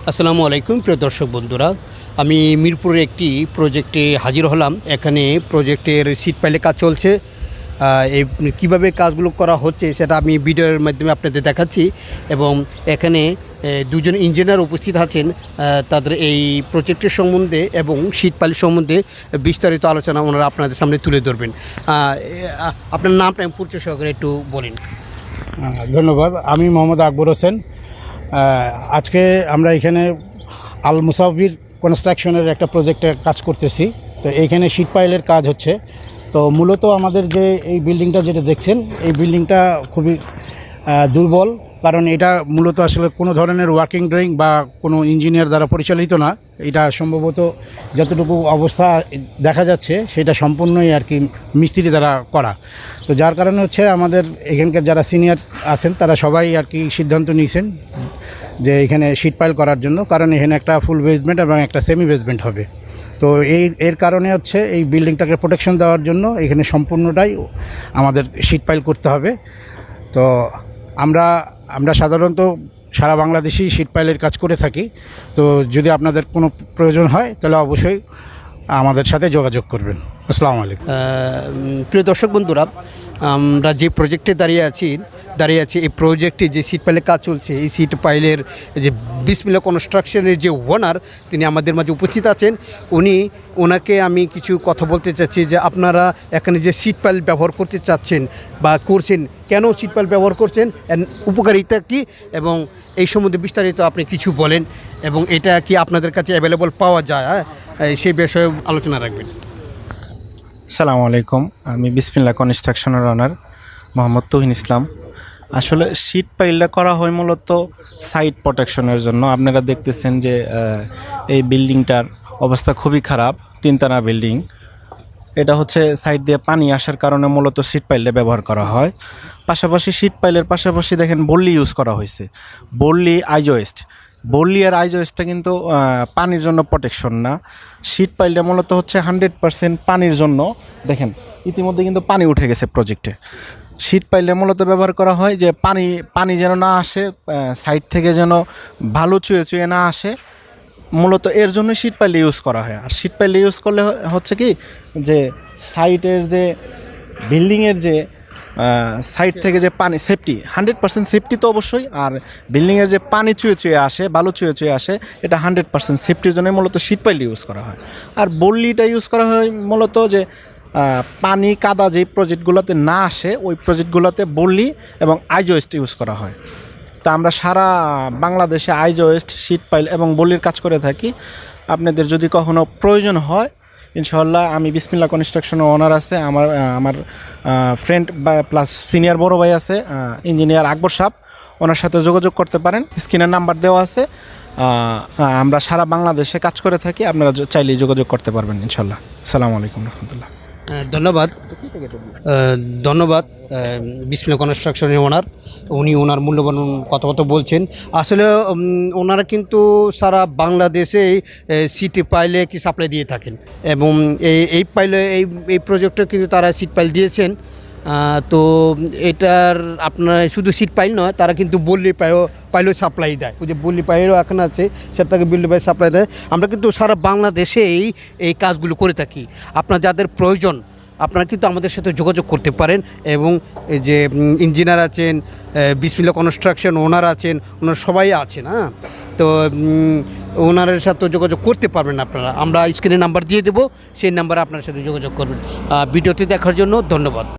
আসসালামু আলাইকুম প্রিয় দর্শক বন্ধুরা, আমি মিরপুরের একটি প্রজেক্টে হাজির হলাম। এখানে প্রজেক্টের সিট পাইলে কাজ চলছে। এই কীভাবে কাজগুলো করা হচ্ছে সেটা আমি ভিডিওর মাধ্যমে আপনাদের দেখাচ্ছি। এবং এখানে দুজন ইঞ্জিনিয়ার উপস্থিত আছেন, তাদের এই প্রজেক্টের সম্বন্ধে এবং সিট পাইল সম্বন্ধে বিস্তারিত আলোচনা ওনারা আপনাদের সামনে তুলে ধরবেন। আপনার নামটা পরিচয় সহকারে একটু বলেন। ধন্যবাদ। আমি মোহাম্মদ আকবর হোসেন। আজকে আমরা এখানে আল মুসাফির কনস্ট্রাকশনের একটা প্রজেক্টে কাজ করতেছি। তো এইখানে শিট পাইলের কাজ হচ্ছে। তো মূলত আমাদের যে এই বিল্ডিংটা যেটা দেখছেন, এই বিল্ডিংটা খুবই দুর্বল, কারণ এটা মূলত আসলে কোনো ধরনের ওয়ার্কিং ড্রয়িং বা কোনো ইঞ্জিনিয়ার দ্বারা পরিচালিত না। এটা সম্ভবত যতটুকু অবস্থা দেখা যাচ্ছে সেটা সম্পূর্ণই আর কি মিস্ত্রি দ্বারা করা। তো যার কারণে হচ্ছে আমাদের এখানকার যারা সিনিয়র আছেন তারা সবাই আর কি সিদ্ধান্ত নিয়েছেন যে এখানে শিট পাইল করার জন্য, কারণ এখানে একটা ফুল বেসমেন্ট এবং একটা সেমি বেসমেন্ট হবে। তো এর কারণে হচ্ছে এই বিল্ডিংটাকে প্রোটেকশন দেওয়ার জন্য এখানে সম্পূর্ণটাই আমাদের শিট পাইল করতে হবে। তো আমরা সাধারণত সারা বাংলাদেশেই শিট পাইলের কাজ করে থাকি। তো যদি আপনাদের কোনো প্রয়োজন হয় তাহলে অবশ্যই আমাদের সাথে যোগাযোগ করবেন। আসসালামু আলাইকুম। প্রিয় দর্শক বন্ধুরা, আমরা যে প্রজেক্টে দাঁড়িয়ে আছি এই প্রজেক্টে যে সিট পাইলের কাজ চলছে, এই সিট পাইলের যে বিসমিল্লাহ কনস্ট্রাকশনের যে ওনার, তিনি আমাদের মাঝে উপস্থিত আছেন। ওনাকে আমি কিছু কথা বলতে চাচ্ছি যে আপনারা এখানে যে সিট পাইল ব্যবহার করতে চাচ্ছেন বা করছেন, কেন সিট পাইল ব্যবহার করছেন, উপকারিতা কী, এবং এই সম্বন্ধে বিস্তারিত আপনি কিছু বলেন, এবং এটা কি আপনাদের কাছে অ্যাভেলেবল পাওয়া যায়, সেই বিষয়ে আলোচনা রাখবেন। আসসালামু আলাইকুম। আমি বিসমিল্লাহ কনস্ট্রাকশনের ওনার মোহাম্মদ তুহিন ইসলাম। আসলে শিট পাইলটা করা হয় মূলত সাইট প্রোটেকশনের জন্য। আপনারা দেখতেছেন যে এই বিল্ডিংটার অবস্থা খুবই খারাপ, তিনতলা বিল্ডিং। এটা হচ্ছে সাইড দিয়ে পানি আসার কারণে মূলত শিট পাইলটা ব্যবহার করা হয়। পাশাপাশি শিট পাইলের পাশাপাশি দেখেন বল্লি ইউজ করা হয়েছে, বল্লি আইজোয়েস্ট। বল্লি আর আইজোয়েস্টটা কিন্তু পানির জন্য প্রোটেকশন না। শিট পাইলটা মূলত হচ্ছে 100% পানির জন্য। দেখেন ইতিমধ্যে কিন্তু পানি উঠে গেছে প্রজেক্টে। শিট পাইলটা মূলত ব্যবহার করা হয় যে পানি যেন না আসে, সাইড থেকে যেন ভালো চুয়ে না আসে, মূলত এর জন্য শিট পাইল ইউজ করা হয়। আর শিট পাইল ইউজ করলে হচ্ছে কি যে সাইটের যে বিল্ডিংয়ের যে সাইড থেকে যে পানি সেফটি, 100% সেফটি তো অবশ্যই। আর বিল্ডিংয়ের যে পানি চুয়ে আসে, বালু চুয়ে আসে, এটা 100% সেফটির জন্য মূলত শিট পাইল ইউজ করা হয়। আর বল্লিটা ইউজ করা হয় মূলত যে পানি কাদা যেই প্রজেক্টগুলোতে না আসে ওই প্রজেক্টগুলোতে বল্লি এবং আইজোয়েস্ট ইউজ করা হয়। তা আমরা সারা বাংলাদেশে আইজোয়েস্ট, শিট পাইল এবং বল্লির কাজ করে থাকি। আপনাদের যদি কখনো প্রয়োজন হয় ইনশাআল্লাহ, আমি বিসমিল্লাহ কনস্ট্রাকশনের ওনার আছে, আমার ফ্রেন্ড বা প্লাস সিনিয়র বড় ভাই আছে ইঞ্জিনিয়ার আকবর সাহেব, ওনার সাথে যোগাযোগ করতে পারেন। স্ক্রিনের নাম্বার দেওয়া আছে। আমরা সারা বাংলাদেশে কাজ করে থাকি, আপনারা চাইলেই যোগাযোগ করতে পারবেন ইনশাআল্লাহ। আসসালামু আলাইকুম রহমতুল্লাহ। ধন্যবাদ বিসমিল্লাহ কনস্ট্রাকশনের উনি ওনার মূল্যবান কথাবার্তা বলছেন। আসলে ওনারা কিন্তু সারা বাংলাদেশে সিট পাইলে কি সাপ্লাই দিয়ে থাকেন, এবং এই পাইলে এই প্রজেক্টে কিন্তু তারা সিট পাইল দিয়েছেন। তো এটার আপনার শুধু সিট পাইল নয়, তারা কিন্তু বল্লি পাইলও সাপ্লাই দেয়। ওই যে বল্লি পাইলও এখন আছে, সেটাকে বল্লি পাইল সাপ্লাই দেয়। আমরা কিন্তু সারা বাংলাদেশেই এই কাজগুলো করে থাকি। আপনার যাদের প্রয়োজন আপনারা কিন্তু আমাদের সাথে যোগাযোগ করতে পারেন। এবং এই যে ইঞ্জিনিয়ার আছেন, বিসমিল্লাহ কনস্ট্রাকশন ওনার আছেন, ওনার সবাই আছেন। তো ওনারের সাথে যোগাযোগ করতে পারবেন আপনারা। আমরা স্ক্রিনে নাম্বার দিয়ে দেবো, সেই নাম্বারে আপনার সাথে যোগাযোগ করবেন। ভিডিওটি দেখার জন্য ধন্যবাদ।